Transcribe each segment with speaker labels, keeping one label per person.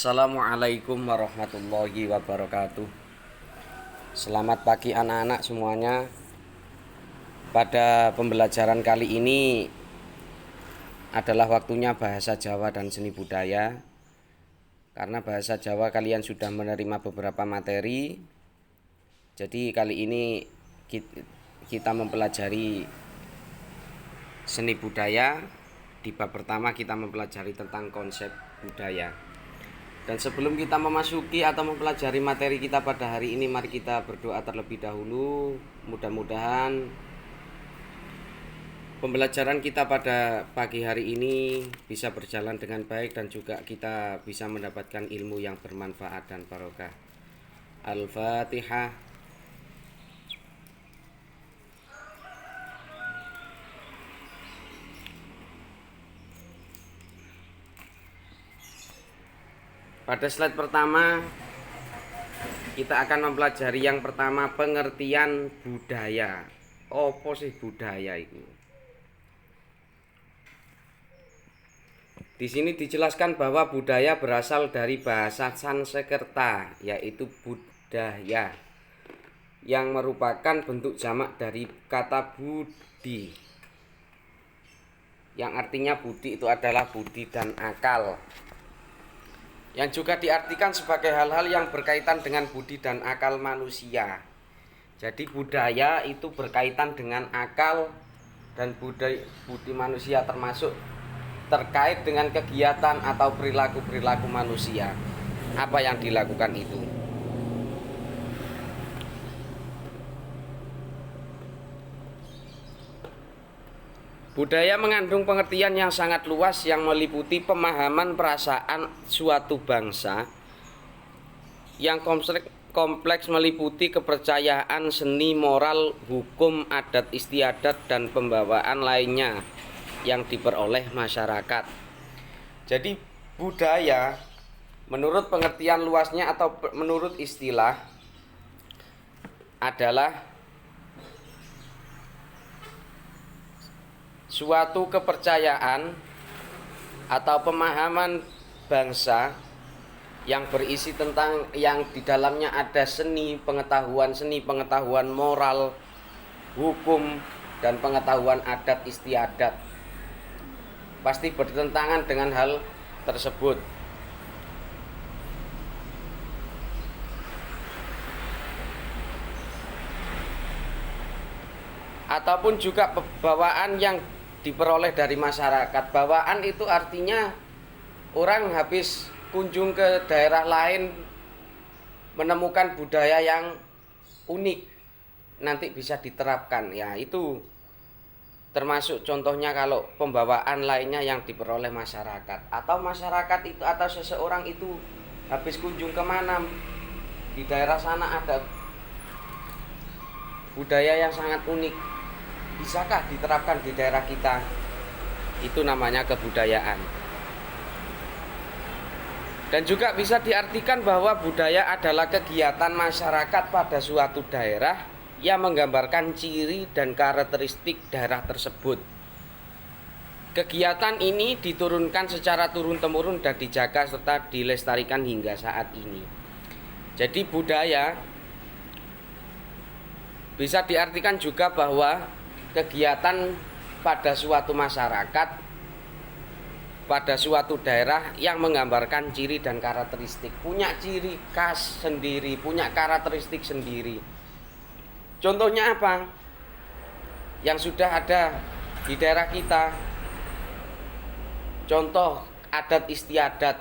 Speaker 1: Assalamualaikum warahmatullahi wabarakatuh. Selamat pagi anak-anak semuanya. Pada pembelajaran kali ini adalah waktunya bahasa Jawa dan seni budaya. Karena bahasa Jawa kalian sudah menerima beberapa materi, jadi kali ini kita mempelajari seni budaya. Di bab pertama kita mempelajari tentang konsep budaya. Dan sebelum kita memasuki atau mempelajari materi kita pada hari ini, mari kita berdoa terlebih dahulu. Mudah-mudahan pembelajaran kita pada pagi hari ini bisa berjalan dengan baik dan juga kita bisa mendapatkan ilmu yang bermanfaat dan barokah. Al-Fatihah. Pada slide pertama kita akan mempelajari yang pertama, pengertian budaya. Apa sih budaya itu? Di sini dijelaskan bahwa budaya berasal dari bahasa Sanskerta, yaitu budaya, yang merupakan bentuk jamak dari kata budi, yang artinya budi itu adalah budi dan akal, yang juga diartikan sebagai hal-hal yang berkaitan dengan budi dan akal manusia. Jadi budaya itu berkaitan dengan akal dan budi manusia, termasuk terkait dengan kegiatan atau perilaku-perilaku manusia. Apa yang dilakukan itu? Budaya mengandung pengertian yang sangat luas yang meliputi pemahaman perasaan suatu bangsa yang kompleks, meliputi kepercayaan, seni, moral, hukum, adat istiadat, dan pembawaan lainnya yang diperoleh masyarakat. Jadi budaya menurut pengertian luasnya atau menurut istilah adalah suatu kepercayaan atau pemahaman bangsa yang berisi tentang yang di dalamnya ada seni pengetahuan moral, hukum, dan pengetahuan adat istiadat. Pasti bertentangan dengan hal tersebut. Ataupun juga bawaan yang diperoleh dari masyarakat. Bawaan itu artinya orang habis kunjung ke daerah lain menemukan budaya yang unik, nanti bisa diterapkan. Ya, itu termasuk contohnya kalau pembawaan lainnya yang diperoleh masyarakat. Atau masyarakat itu atau seseorang itu habis kunjung kemana, di daerah sana ada budaya yang sangat unik, bisakah diterapkan di daerah kita? Itu namanya kebudayaan. Dan juga bisa diartikan bahwa budaya adalah kegiatan masyarakat pada suatu daerah yang menggambarkan ciri dan karakteristik daerah tersebut. Kegiatan ini diturunkan secara turun-temurun dan dijaga serta dilestarikan hingga saat ini. Jadi budaya bisa diartikan juga bahwa kegiatan pada suatu masyarakat, pada suatu daerah yang menggambarkan ciri dan karakteristik, punya ciri khas sendiri, punya karakteristik sendiri. Contohnya apa? Yang sudah ada di daerah kita. Contoh adat istiadat.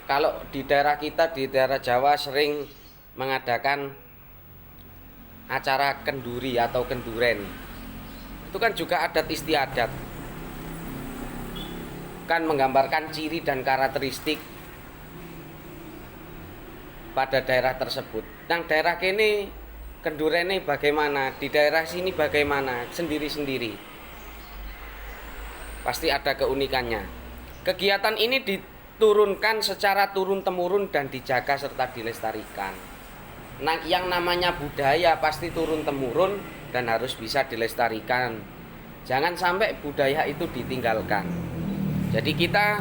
Speaker 1: Kalau di daerah kita, di daerah Jawa sering mengadakan acara kenduri atau kenduren. Itu kan juga adat istiadat, kan menggambarkan ciri dan karakteristik pada daerah tersebut. Yang daerah kini kendurene bagaimana, di daerah sini bagaimana, sendiri-sendiri. Pasti ada keunikannya. Kegiatan ini diturunkan secara turun-temurun dan dijaga serta dilestarikan. Nah, yang namanya budaya pasti turun-temurun dan harus bisa dilestarikan. Jangan sampai budaya itu ditinggalkan. Jadi kita,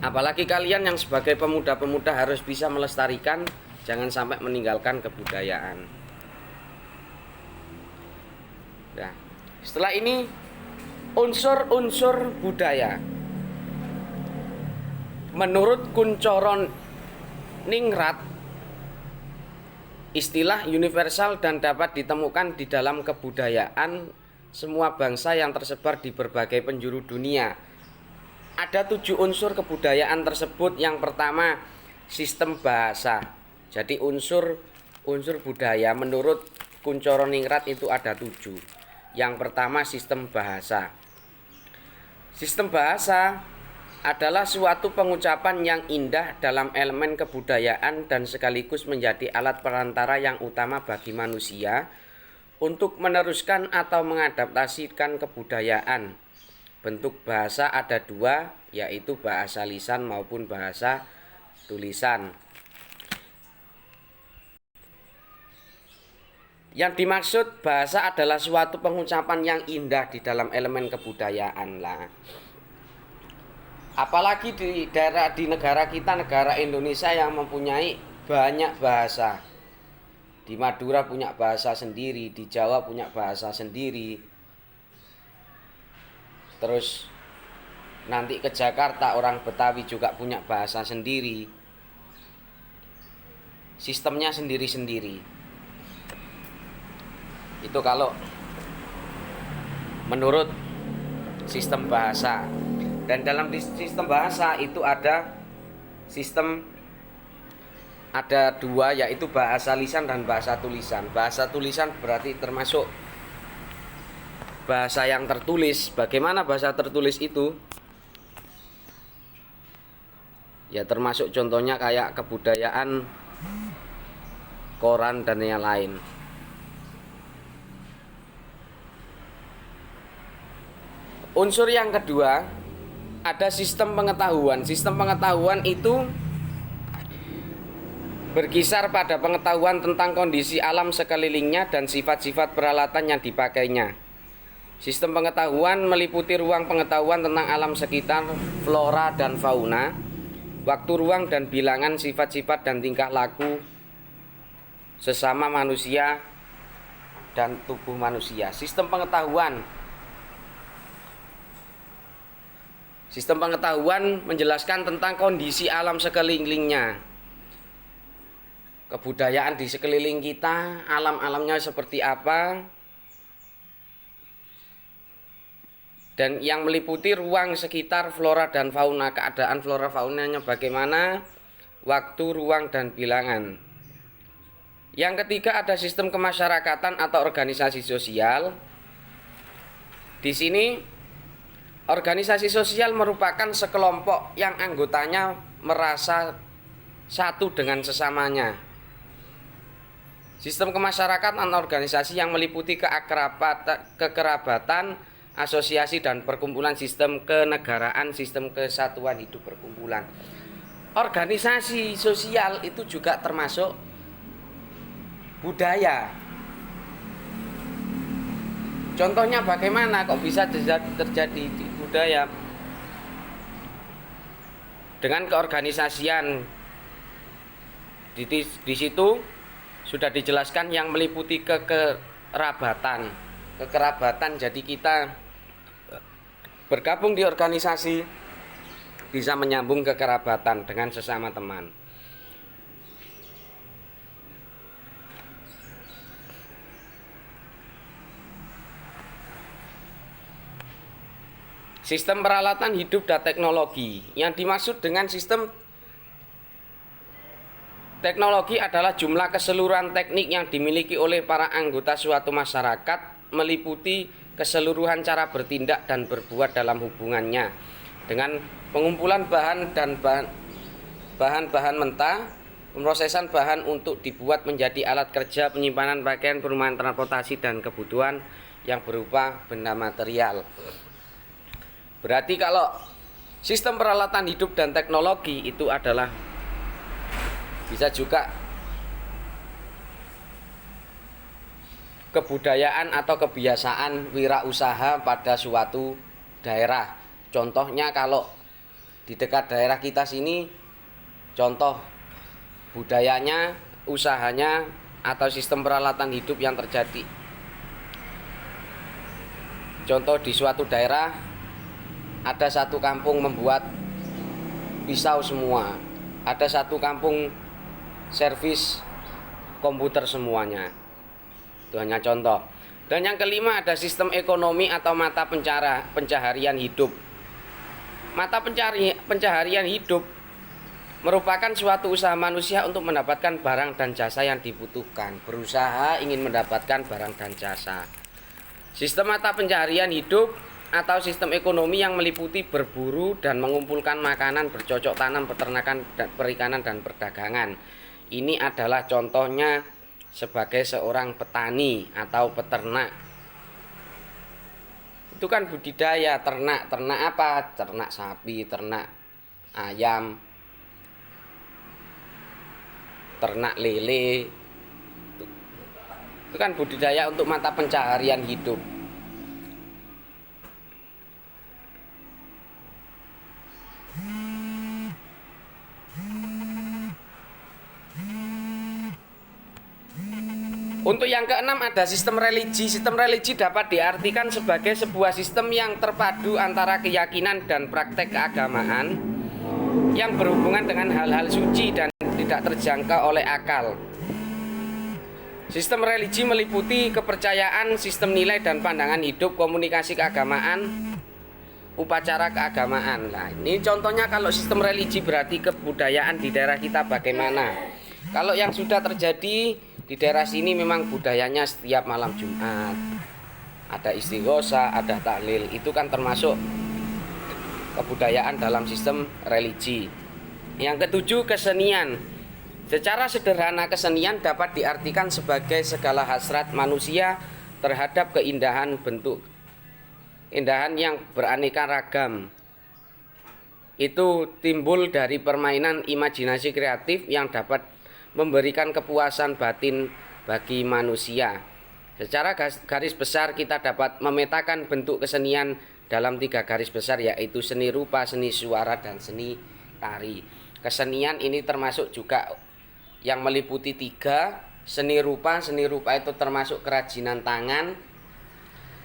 Speaker 1: apalagi kalian yang sebagai pemuda-pemuda, harus bisa melestarikan, jangan sampai meninggalkan kebudayaan. Nah, setelah ini unsur-unsur budaya. Menurut Kunchoro Ningrat, istilah universal dan dapat ditemukan di dalam kebudayaan semua bangsa yang tersebar di berbagai penjuru dunia. Ada 7 unsur kebudayaan tersebut. Yang pertama, sistem bahasa. Jadi unsur budaya menurut Kunchoro Ningrat itu ada 7. Yang pertama, sistem bahasa. Sistem bahasa adalah suatu pengucapan yang indah dalam elemen kebudayaan dan sekaligus menjadi alat perantara yang utama bagi manusia untuk meneruskan atau mengadaptasikan kebudayaan. Bentuk bahasa ada 2, yaitu bahasa lisan maupun bahasa tulisan. Yang dimaksud bahasa adalah suatu pengucapan yang indah di dalam elemen kebudayaan lah. Apalagi di negara kita, negara Indonesia yang mempunyai banyak bahasa. Di Madura punya bahasa sendiri, di Jawa punya bahasa sendiri. Terus nanti ke Jakarta orang Betawi juga punya bahasa sendiri. Sistemnya sendiri-sendiri. Itu kalau menurut sistem bahasa. Dan dalam sistem bahasa itu ada 2, yaitu bahasa lisan dan bahasa tulisan. Bahasa tulisan berarti termasuk bahasa yang tertulis. Bagaimana bahasa tertulis itu? Ya termasuk contohnya kayak kebudayaan, koran dan yang lain. Unsur yang kedua, ada sistem pengetahuan. Sistem pengetahuan itu berkisar pada pengetahuan tentang kondisi alam sekelilingnya dan sifat-sifat peralatan yang dipakainya. Sistem pengetahuan meliputi ruang pengetahuan tentang alam sekitar, flora dan fauna, waktu, ruang dan bilangan, sifat-sifat dan tingkah laku sesama manusia dan tubuh manusia. Sistem pengetahuan menjelaskan tentang kondisi alam sekelilingnya. Kebudayaan di sekeliling kita, alam-alamnya seperti apa. Dan yang meliputi ruang sekitar, flora dan fauna, keadaan flora faunanya bagaimana, waktu, ruang dan bilangan. Yang ketiga ada sistem kemasyarakatan atau organisasi sosial. Di sini organisasi sosial merupakan sekelompok yang anggotanya merasa satu dengan sesamanya. Sistem kemasyarakatan atau organisasi yang meliputi kekerabatan, asosiasi dan perkumpulan, sistem kenegaraan, sistem kesatuan hidup perkumpulan. Organisasi sosial itu juga termasuk budaya. Contohnya bagaimana kok bisa terjadi di budaya? Dengan keorganisasian. Di situ sudah dijelaskan yang meliputi kekerabatan. Kekerabatan, jadi kita bergabung di organisasi bisa menyambung kekerabatan dengan sesama teman. Sistem peralatan hidup dan teknologi. Yang dimaksud dengan sistem teknologi adalah jumlah keseluruhan teknik yang dimiliki oleh para anggota suatu masyarakat, meliputi keseluruhan cara bertindak dan berbuat dalam hubungannya dengan pengumpulan bahan dan bahan mentah, pemrosesan bahan untuk dibuat menjadi alat kerja, penyimpanan pakaian, perumahan, transportasi, dan kebutuhan yang berupa benda material. Berarti kalau sistem peralatan hidup dan teknologi itu adalah bisa juga kebudayaan atau kebiasaan wirausaha pada suatu daerah. Contohnya kalau di dekat daerah kita sini, contoh budayanya, usahanya, atau sistem peralatan hidup yang terjadi. Contoh di suatu daerah, ada satu kampung membuat pisau semua, ada satu kampung servis komputer semuanya. Itu hanya contoh. Dan yang kelima, ada sistem ekonomi atau mata pencaharian hidup. Mata pencaharian hidup merupakan suatu usaha manusia untuk mendapatkan barang dan jasa yang dibutuhkan. Berusaha ingin mendapatkan barang dan jasa. Sistem mata pencaharian hidup atau sistem ekonomi yang meliputi berburu dan mengumpulkan makanan, bercocok tanam, peternakan, perikanan, dan perdagangan. Ini adalah contohnya sebagai seorang petani atau peternak. Itu kan budidaya, ternak apa? Ternak sapi, ternak ayam, ternak lele. Itu kan budidaya untuk mata pencaharian hidup. Untuk yang keenam, ada sistem religi. Sistem religi dapat diartikan sebagai sebuah sistem yang terpadu antara keyakinan dan praktek keagamaan yang berhubungan dengan hal-hal suci dan tidak terjangkau oleh akal. Sistem religi meliputi kepercayaan, sistem nilai dan pandangan hidup, komunikasi keagamaan, upacara keagamaan. Nah, ini contohnya kalau sistem religi berarti kebudayaan di daerah kita bagaimana. Kalau yang sudah terjadi di daerah sini memang budayanya setiap malam Jumat ada istighosah, ada tahlil. Itu kan termasuk kebudayaan dalam sistem religi. Yang ketujuh, kesenian. Secara sederhana, kesenian dapat diartikan sebagai segala hasrat manusia terhadap keindahan bentuk, keindahan yang beraneka ragam. Itu timbul dari permainan imajinasi kreatif yang dapat memberikan kepuasan batin bagi manusia. Secara garis besar kita dapat memetakan bentuk kesenian dalam 3 garis besar, yaitu seni rupa, seni suara, dan seni tari. Kesenian ini termasuk juga yang meliputi 3. Seni rupa itu termasuk kerajinan tangan.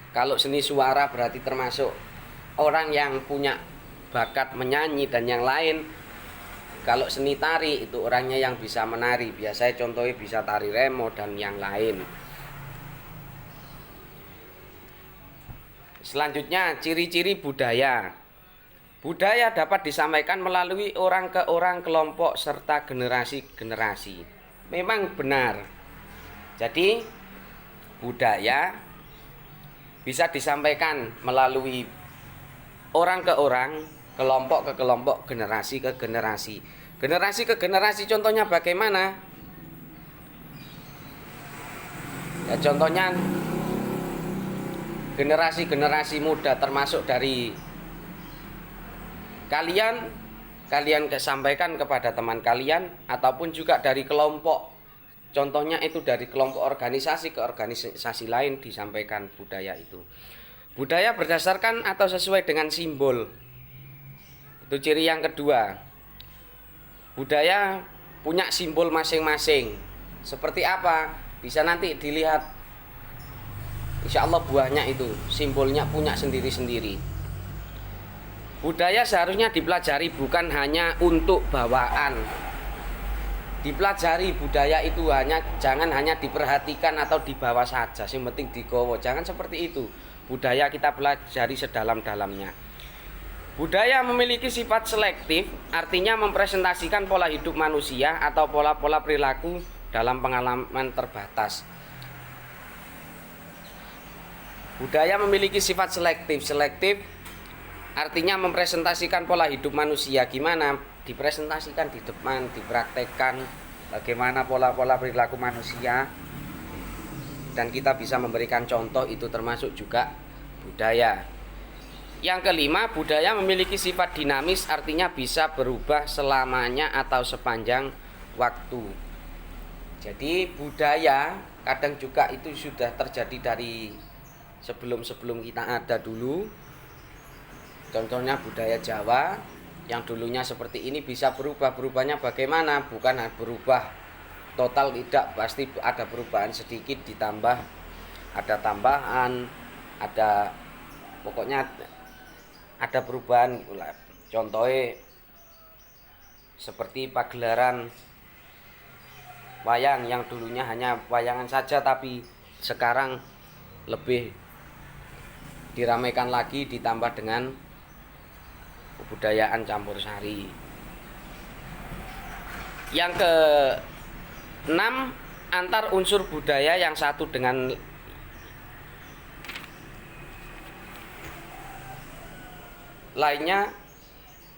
Speaker 1: Kalau seni suara berarti termasuk orang yang punya bakat menyanyi dan yang lain. Kalau seni tari itu orangnya yang bisa menari, biasanya contohnya bisa tari remo dan yang lain. Selanjutnya, ciri-ciri budaya. Budaya dapat disampaikan melalui orang ke orang, kelompok, serta generasi-generasi. Memang benar. Jadi, budaya bisa disampaikan melalui orang ke orang, kelompok ke kelompok, generasi ke generasi. Generasi ke generasi contohnya bagaimana? Ya, contohnya generasi-generasi muda termasuk dari kalian sampaikan kepada teman kalian, ataupun juga dari kelompok. Contohnya itu dari kelompok organisasi ke organisasi lain disampaikan budaya itu. Budaya berdasarkan atau sesuai dengan simbol. Itu ciri yang kedua. Budaya punya simbol masing-masing. Seperti apa? Bisa nanti dilihat. Insya Allah buahnya itu, simbolnya punya sendiri-sendiri. Budaya seharusnya dipelajari bukan hanya untuk bawaan. Dipelajari budaya itu jangan hanya diperhatikan atau dibawa saja, yang penting digowo. Jangan seperti itu. Budaya kita pelajari sedalam-dalamnya. Budaya memiliki sifat selektif, artinya mempresentasikan pola hidup manusia atau pola-pola perilaku dalam pengalaman terbatas. Budaya memiliki sifat selektif. Artinya mempresentasikan pola hidup manusia. Gimana? Dipresentasikan di depan, dipraktekkan bagaimana pola-pola perilaku manusia, dan kita bisa memberikan contoh. Itu termasuk juga budaya. Yang kelima, budaya memiliki sifat dinamis, artinya bisa berubah selamanya atau sepanjang waktu. Jadi budaya kadang juga itu sudah terjadi dari sebelum kita ada dulu. Contohnya budaya Jawa yang dulunya seperti ini bisa berubah. Berubahnya bagaimana? Bukan berubah total, tidak, pasti ada perubahan sedikit, ditambah ada tambahan, ada pokoknya ada perubahan. Contohnya seperti pagelaran wayang yang dulunya hanya wayangan saja, tapi sekarang lebih diramaikan lagi, ditambah dengan kebudayaan campur sari. Yang ke-6, antar unsur budaya yang satu dengan lainnya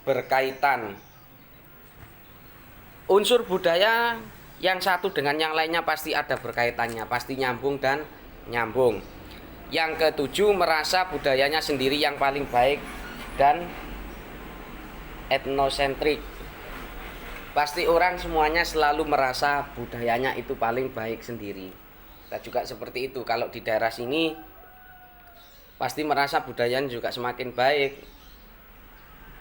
Speaker 1: berkaitan. Unsur budaya yang satu dengan yang lainnya pasti ada berkaitannya, pasti nyambung dan nyambung. Yang ke-7, merasa budayanya sendiri yang paling baik dan etnosentrik. Pasti orang semuanya selalu merasa budayanya itu paling baik sendiri. Kita juga seperti itu. Kalau di daerah sini pasti merasa budayanya juga semakin baik.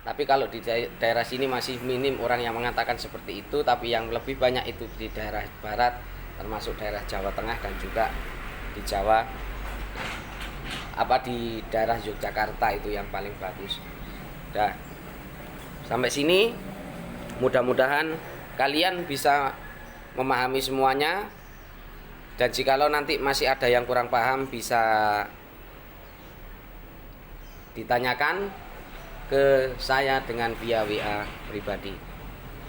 Speaker 1: Tapi kalau di daerah sini masih minim orang yang mengatakan seperti itu. Tapi yang lebih banyak itu di daerah barat, termasuk daerah Jawa Tengah dan juga di Jawa, di daerah Yogyakarta itu yang paling bagus. Dah, sampai sini mudah-mudahan kalian bisa memahami semuanya. Dan jikalau nanti masih ada yang kurang paham, bisa ditanyakan ke saya dengan via WA pribadi.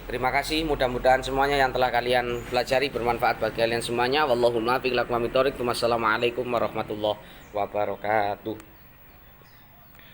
Speaker 1: Terima kasih, mudah-mudahan semuanya yang telah kalian pelajari bermanfaat bagi kalian semuanya. Wallahul muwaffiq ila aqwamit thoriq. Wassalamualaikum warahmatullahi wabarakatuh.